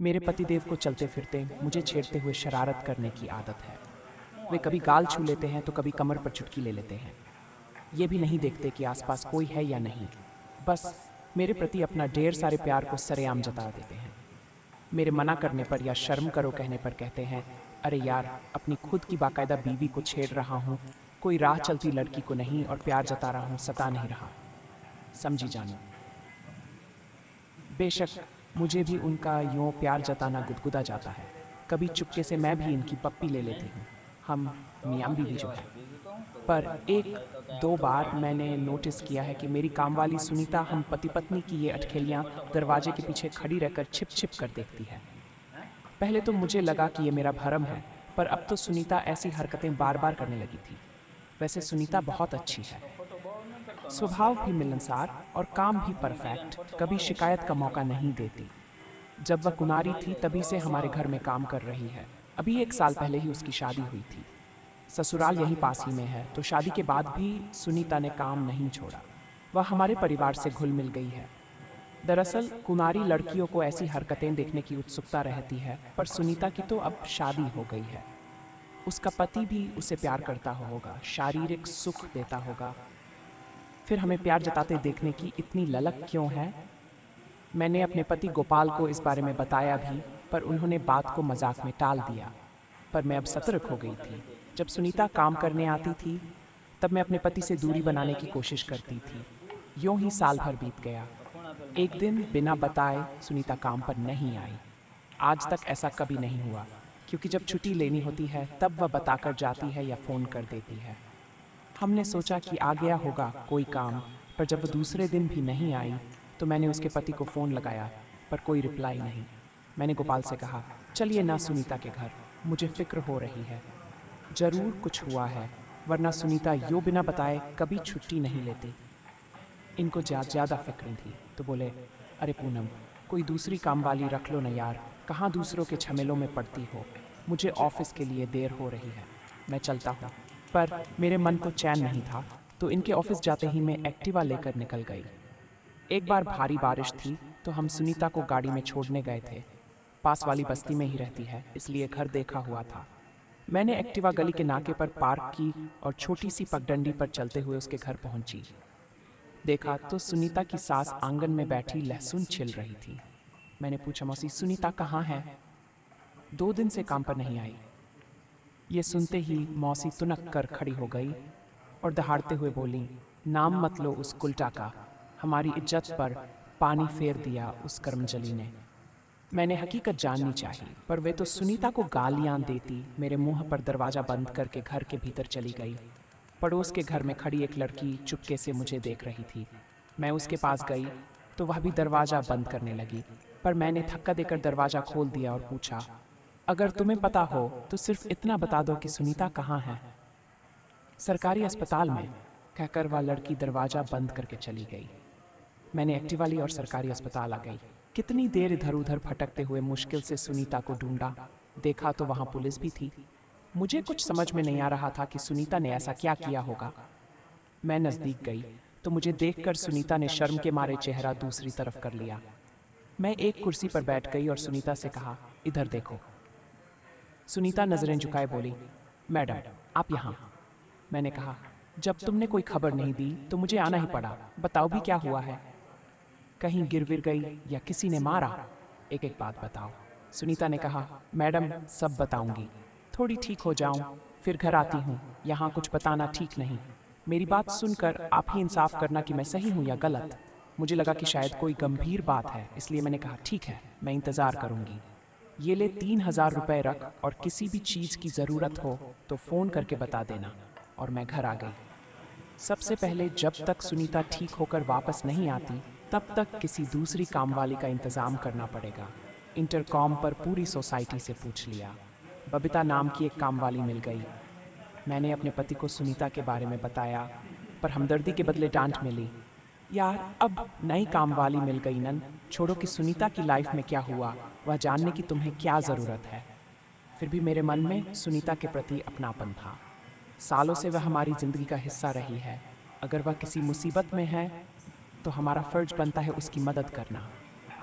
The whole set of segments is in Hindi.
मेरे पतिदेव को चलते फिरते मुझे छेड़ते हुए शरारत करने की आदत है। वे कभी गाल छू लेते हैं तो कभी कमर पर चुटकी ले लेते हैं। ये भी नहीं देखते कि आसपास कोई है या नहीं, बस मेरे प्रति अपना ढेर सारे प्यार को सरेआम जता देते हैं। मेरे मना करने पर या शर्म करो कहने पर कहते हैं, अरे यार, अपनी खुद की बाकायदा बीवी को छेड़ रहा हूँ, कोई राह चलती लड़की को नहीं, और प्यार जता रहा हूँ, सता नहीं रहा। समझी जानो। बेशक मुझे भी उनका यूं प्यार जताना गुदगुदा जाता है। कभी चुपके से मैं भी इनकी पप्पी ले लेती हूँ, हम मियाँ बीवी जो है। पर एक दो बार मैंने नोटिस किया है कि मेरी कामवाली सुनीता हम पति पत्नी की ये अटखेलियाँ दरवाजे के पीछे खड़ी रहकर छिप छिप कर देखती है। पहले तो मुझे लगा कि ये मेरा भरम है, पर अब तो सुनीता ऐसी हरकतें बार बार करने लगी थी। वैसे सुनीता बहुत अच्छी है, स्वभाव भी मिलनसार और काम भी परफेक्ट, कभी शिकायत का मौका नहीं देती। जब वह कुमारी थी तभी से हमारे घर में काम कर रही है। अभी 1 साल पहले ही उसकी शादी हुई थी। ससुराल यहीं पास ही में है, तो शादी के बाद भी सुनीता ने काम नहीं छोड़ा। वह हमारे परिवार से घुल मिल गई है। दरअसल कुमारी लड़कियों को ऐसी हरकतें देखने की उत्सुकता रहती है, पर सुनीता की तो अब शादी हो गई है। उसका पति भी उसे प्यार करता होगा, शारीरिक सुख देता होगा। फिर हमें प्यार जताते देखने की इतनी ललक क्यों है? मैंने अपने पति गोपाल को इस बारे में बताया भी, पर उन्होंने बात को मजाक में टाल दिया। पर मैं अब सतर्क हो गई थी। जब सुनीता काम करने आती थी तब मैं अपने पति से दूरी बनाने की कोशिश करती थी। यूं ही साल भर बीत गया। एक दिन बिना बताए सुनीता काम पर नहीं आई। आज तक ऐसा कभी नहीं हुआ, क्योंकि जब छुट्टी लेनी होती है तब वह बताकर जाती है या फ़ोन कर देती है। हमने सोचा कि आ गया होगा कोई काम, पर जब वह दूसरे दिन भी नहीं आई तो मैंने उसके पति को फ़ोन लगाया, पर कोई रिप्लाई नहीं। मैंने गोपाल से कहा, चलिए ना सुनीता के घर, मुझे फिक्र हो रही है। ज़रूर कुछ हुआ है, वरना सुनीता यो बिना बताए कभी छुट्टी नहीं लेती। इनको ज़्यादा फिक्र थी, तो बोले, अरे पूनम, कोई दूसरी काम वाली रख लो ना यार, कहाँ दूसरों के झमेलों में पड़ती हो। मुझे ऑफिस के लिए देर हो रही है, मैं चलता हूँ। पर मेरे मन को चैन नहीं था, तो इनके ऑफिस जाते ही मैं एक्टिवा लेकर निकल गई। एक बार भारी बारिश थी तो हम सुनीता को गाड़ी में छोड़ने गए थे। पास वाली बस्ती में ही रहती है, इसलिए घर देखा हुआ था। मैंने एक्टिवा गली के नाके पर पार्क की और छोटी सी पगडंडी पर चलते हुए उसके घर पहुंची। देखा तो सुनीता की सास आंगन में बैठी लहसुन छिल रही थी। मैंने पूछा, मौसी सुनीता कहाँ है? 2 दिन से काम पर नहीं आई। ये सुनते ही मौसी तुनक कर खड़ी हो गई और दहाड़ते हुए बोली, नाम मत लो उस कुलटा का, हमारी इज्जत पर पानी फेर दिया उस कर्मजली ने। मैंने हकीकत जाननी चाहिए, पर वे तो सुनीता को गालियां देती मेरे मुंह पर दरवाज़ा बंद करके घर के भीतर चली गई। पड़ोस के घर में खड़ी एक लड़की चुपके से मुझे देख रही थी। मैं उसके पास गई तो वह भी दरवाज़ा बंद करने लगी, पर मैंने धक्का देकर दरवाज़ा खोल दिया और पूछा, अगर तुम्हें पता हो तो सिर्फ इतना बता दो कि सुनीता कहाँ है। सरकारी अस्पताल में, कहकर वह लड़की दरवाज़ा बंद करके चली गई। मैंने एक्टिवा ली और सरकारी अस्पताल आ गई। कितनी देर इधर उधर भटकते हुए मुश्किल से सुनीता को ढूंढा। देखा तो वहाँ पुलिस भी थी। मुझे कुछ समझ में नहीं आ रहा था कि सुनीता ने ऐसा क्या किया होगा। मैं नज़दीक गई तो मुझे देखकर सुनीता ने शर्म के मारे चेहरा दूसरी तरफ कर लिया। मैं एक कुर्सी पर बैठ गई और सुनीता से कहा, इधर देखो। सुनीता नज़रें झुकाए बोली, मैडम आप यहाँ। मैंने कहा, जब तुमने कोई खबर नहीं दी तो मुझे आना ही पड़ा, बताओ भी क्या हुआ है? कहीं गिर विर गई या किसी ने मारा? एक एक बात बताओ। सुनीता ने कहा, मैडम सब बताऊंगी, थोड़ी ठीक हो जाऊं फिर घर आती हूँ, यहाँ कुछ बताना ठीक नहीं। मेरी बात सुनकर आप ही इंसाफ करना कि मैं सही हूँ या गलत। मुझे लगा कि शायद कोई गंभीर बात है, इसलिए मैंने कहा, ठीक है, मैं इंतज़ार करूँगी। ये ले 3,000 रुपये रख, और किसी भी चीज़ की ज़रूरत हो तो फ़ोन करके बता देना। और मैं घर आ गई। सबसे पहले जब तक सुनीता ठीक होकर वापस नहीं आती तब तक किसी दूसरी कामवाली का इंतज़ाम करना पड़ेगा। इंटरकॉम पर पूरी सोसाइटी से पूछ लिया। बबीता नाम की एक कामवाली मिल गई। मैंने अपने पति को सुनीता के बारे में बताया, पर हमदर्दी के बदले डांट मिली। यार, अब नई कामवाली मिल गई नन, छोड़ो कि सुनीता की लाइफ में क्या हुआ, वह जानने की तुम्हें क्या ज़रूरत है। फिर भी मेरे मन में सुनीता के प्रति अपनापन था। सालों से वह हमारी ज़िंदगी का हिस्सा रही है। अगर वह किसी मुसीबत में है तो हमारा फ़र्ज बनता है उसकी मदद करना।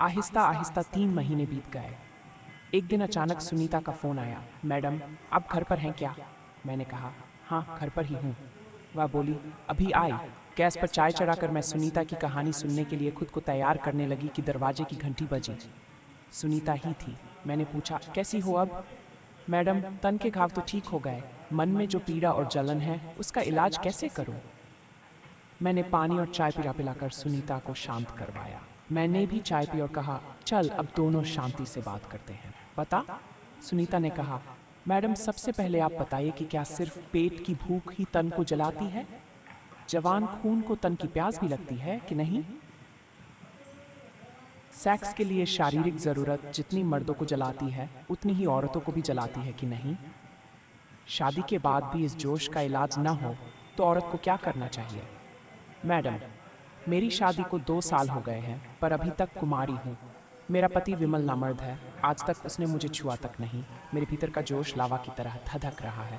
आहिस्ता आहिस्ता 3 महीने बीत गए। एक दिन अचानक सुनीता का फ़ोन आया। मैडम, आप घर पर हैं क्या? मैंने कहा, हाँ, घर पर ही हूँ। वह बोली, अभी आई। गैस पर चाय चढ़ाकर मैं सुनीता की कहानी सुनने के लिए खुद को तैयार करने लगी कि दरवाजे की घंटी बजी। सुनीता ही थी। मैंने पूछा, कैसी हो अब? मैडम, तन के घाव तो ठीक हो गए, मन में जो पीड़ा और जलन है उसका इलाज कैसे करूं? मैंने पानी और चाय पिलाकर सुनीता को शांत करवाया। मैंने भी चाय पी और कहा, चल अब दोनों शांति से बात करते हैं। बता। सुनीता ने कहा, मैडम सबसे पहले आप बताइए कि क्या सिर्फ पेट की भूख ही तन को जलाती है? जवान खून को तन की प्यास भी लगती है कि नहीं? सेक्स के लिए शारीरिक जरूरत जितनी मर्दों को जलाती है उतनी ही औरतों को भी जलाती है कि नहीं? शादी के बाद भी इस जोश का इलाज न हो तो औरत को क्या करना चाहिए? मैडम, मेरी शादी को 2 साल हो गए हैं पर अभी तक कुमारी हूँ। मेरा पति विमल नामर्द है। आज तक उसने मुझे छुआ तक नहीं। मेरे भीतर का जोश लावा की तरह धधक रहा है।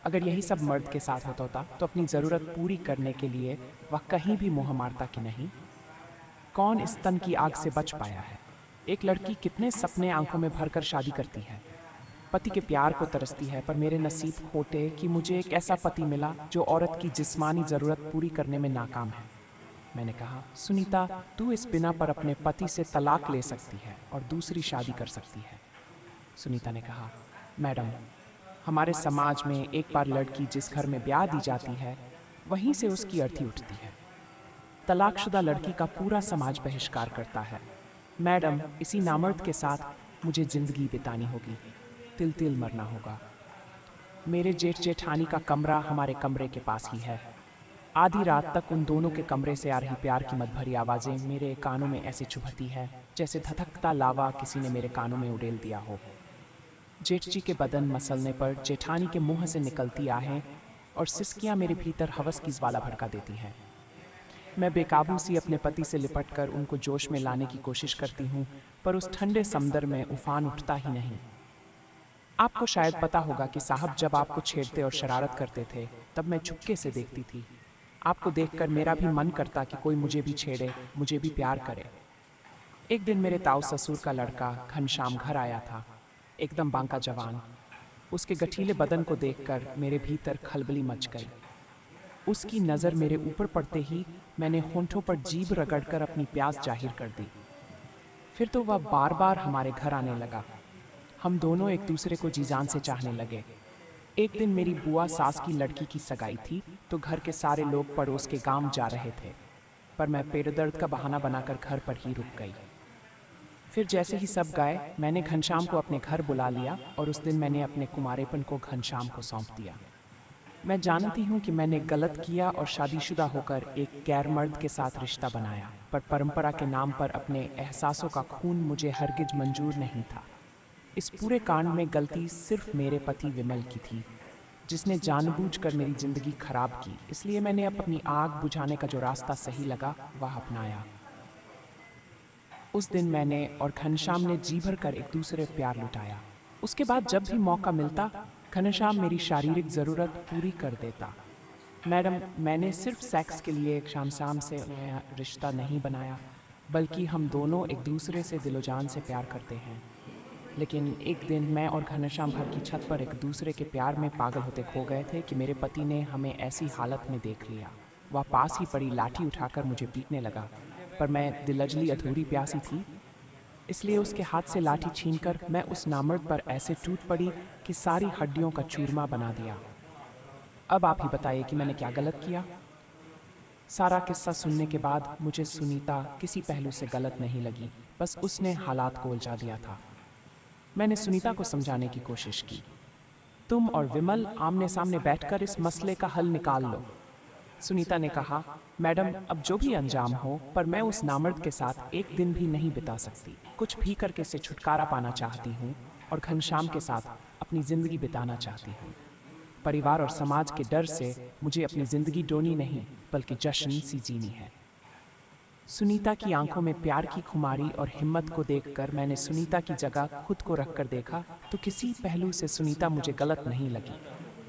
अगर यही सब मर्द के साथ होता तो अपनी ज़रूरत पूरी करने के लिए वह कहीं भी मुँह मारता कि नहीं? कौन इस तन की आग से बच पाया है? एक लड़की कितने सपने आंखों में भरकर शादी करती है, पति के प्यार को तरसती है, पर मेरे नसीब खोटे कि मुझे एक ऐसा पति मिला जो औरत की जिस्मानी ज़रूरत पूरी करने में नाकाम है। मैंने कहा, सुनीता, तू इस बिना पर अपने पति से तलाक ले सकती है और दूसरी शादी कर सकती है। सुनीता ने कहा, मैडम, हमारे समाज में एक बार लड़की जिस घर में ब्याह दी जाती है वहीं से उसकी अर्थी उठती है। तलाकशुदा लड़की का पूरा समाज बहिष्कार करता है। मैडम, इसी नामर्द के साथ मुझे जिंदगी बितानी होगी, तिल तिल मरना होगा। मेरे जेठ जेठानी का कमरा हमारे कमरे के पास ही है। आधी रात तक उन दोनों के कमरे से आ रही प्यार की मदभरी आवाज़ें मेरे कानों में ऐसे चुभती है जैसे धधकता लावा किसी ने मेरे कानों में उड़ेल दिया हो। जेठ जी के बदन मसलने पर जेठानी के मुंह से निकलती आहें और सिसकियां मेरे भीतर हवस की ज्वाला भड़का देती हैं। मैं बेकाबू सी अपने पति से लिपटकर उनको जोश में लाने की कोशिश करती हूँ, पर उस ठंडे समंदर में उफान उठता ही नहीं। आपको शायद पता होगा कि साहब जब आपको छेड़ते और शरारत करते थे तब मैं चुपके से देखती थी। आपको देखकर मेरा भी मन करता कि कोई मुझे भी छेड़े, मुझे भी प्यार करे। एक दिन मेरे ताऊ ससुर का लड़का घनश्याम घर आया था, एकदम बांका जवान। उसके गठीले बदन को देखकर मेरे भीतर खलबली मच गई। उसकी नज़र मेरे ऊपर पड़ते ही मैंने होंठों पर जीभ रगड़कर अपनी प्यास जाहिर कर दी। फिर तो वह बार बार हमारे घर आने लगा। हम दोनों एक दूसरे को जी जान से चाहने लगे। एक दिन मेरी बुआ सास की लड़की की सगाई थी तो घर के सारे लोग पड़ोस के गांव जा रहे थे, पर मैं पेट दर्द का बहाना बनाकर घर पर ही रुक गई। फिर जैसे ही सब गए मैंने घनश्याम को अपने घर बुला लिया और उस दिन मैंने अपने कुमारेपन को घनश्याम को सौंप दिया। मैं जानती हूँ कि मैंने गलत किया और शादीशुदा होकर एक गैर मर्द के साथ रिश्ता बनाया, पर परंपरा के नाम पर अपने एहसासों का खून मुझे हरगिज मंजूर नहीं था। इस पूरे कांड में गलती सिर्फ मेरे पति विमल की थी, जिसने जानबूझकर मेरी जिंदगी खराब की। इसलिए मैंने अपनी आग बुझाने का जो रास्ता सही लगा वह अपनाया। उस दिन मैंने और घनश्याम ने जी भर कर एक दूसरे प्यार लुटाया। उसके बाद जब भी मौका मिलता घनश्याम मेरी शारीरिक ज़रूरत पूरी कर देता। मैडम, मैंने सिर्फ सेक्स के लिए एक घनश्याम से रिश्ता नहीं बनाया, बल्कि हम दोनों एक दूसरे से दिलो जान से प्यार करते हैं। लेकिन एक दिन मैं और घनश्याम घर की छत पर एक दूसरे के प्यार में पागल होते खो गए थे कि मेरे पति ने हमें ऐसी हालत में देख लिया। वह पास ही पड़ी लाठी उठाकर मुझे पीटने लगा, पर मैं दिलजली अधूरी प्यासी थी, इसलिए उसके हाथ से लाठी छीनकर मैं उस नामर्द पर ऐसे टूट पड़ी कि सारी हड्डियों का चूरमा बना दिया। अब आप ही बताइए कि मैंने क्या गलत किया। सारा किस्सा सुनने के बाद मुझे सुनीता किसी पहलू से गलत नहीं लगी, बस उसने हालात को उलझा दिया था। मैंने सुनीता को समझाने की कोशिश की। तुम और विमल आमने सामने बैठकर इस मसले का हल निकाल लो। सुनीता ने कहा, मैडम, अब जो भी अंजाम हो, पर मैं उस नामर्द के साथ एक दिन भी नहीं बिता सकती। कुछ भी करके इससे छुटकारा पाना चाहती हूँ और घनश्याम के साथ अपनी ज़िंदगी बिताना चाहती हूँ। परिवार और समाज के डर से मुझे अपनी ज़िंदगी डोनी नहीं बल्कि जश्न सी जीनी है। सुनीता की आंखों में प्यार की खुमारी और हिम्मत को देखकर मैंने सुनीता की जगह खुद को रखकर देखा तो किसी पहलू से सुनीता मुझे गलत नहीं लगी।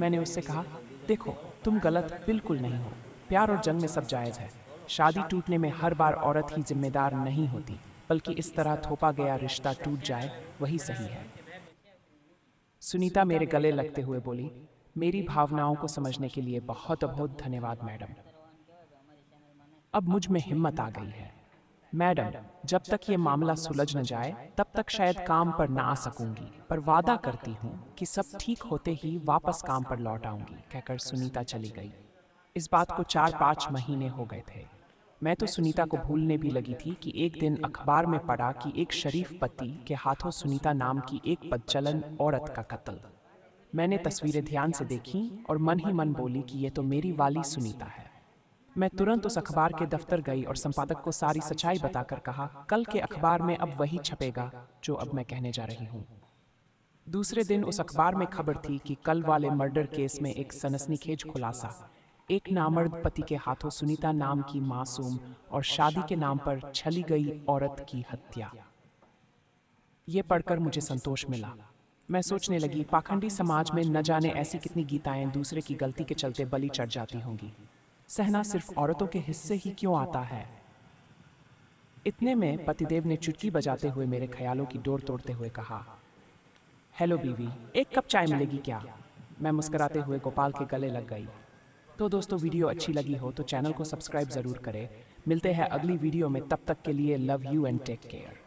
मैंने उससे कहा, देखो, तुम गलत बिल्कुल नहीं हो। प्यार और जंग में सब जायज़ है। शादी टूटने में हर बार औरत ही जिम्मेदार नहीं होती, बल्कि इस तरह थोपा गया रिश्ता टूट जाए वही सही है। सुनीता मेरे गले लगते हुए बोली, मेरी भावनाओं को समझने के लिए बहुत बहुत धन्यवाद मैडम। अब मुझ में हिम्मत आ गई है। मैडम, जब तक ये मामला सुलझ न जाए तब तक शायद काम पर ना आ सकूंगी, पर वादा करती हूँ कि सब ठीक होते ही वापस काम पर लौट आऊंगी, कहकर सुनीता चली गई। इस बात को 4-5 महीने हो गए थे। मैं तो सुनीता को भूलने भी लगी थी कि एक दिन अखबार में पढ़ा कि एक शरीफ पति के हाथों सुनीता नाम की एक बदचलन औरत का कत्ल। मैंने तस्वीरें ध्यान से देखी और मन ही मन बोली कि ये तो मेरी वाली सुनीता है। मैं तुरंत उस अखबार के दफ्तर गई और संपादक को सारी सच्चाई बताकर कहा, कल के अखबार में अब वही छपेगा जो अब मैं कहने जा रही हूँ। दूसरे दिन उस अखबार में खबर थी कि कल वाले मर्डर केस में एक सनसनीखेज खुलासा, एक नामर्द पति के हाथों सुनीता नाम की मासूम और शादी के नाम पर छली गई औरत की हत्या। ये पढ़कर मुझे संतोष मिला। मैं सोचने लगी, पाखंडी समाज में न जाने ऐसी कितनी गीताएं दूसरे की गलती के चलते बलि चढ़ जाती होंगी। सहना सिर्फ औरतों के हिस्से ही क्यों आता है? इतने में पतिदेव ने चुटकी बजाते हुए मेरे ख्यालों की डोर तोड़ते हुए कहा, हेलो बीवी, एक कप चाय मिलेगी क्या? मैं मुस्कुराते हुए गोपाल के गले लग गई। तो दोस्तों, वीडियो अच्छी लगी हो तो चैनल को सब्सक्राइब जरूर करें। मिलते हैं अगली वीडियो में, तब तक के लिए love you and take care.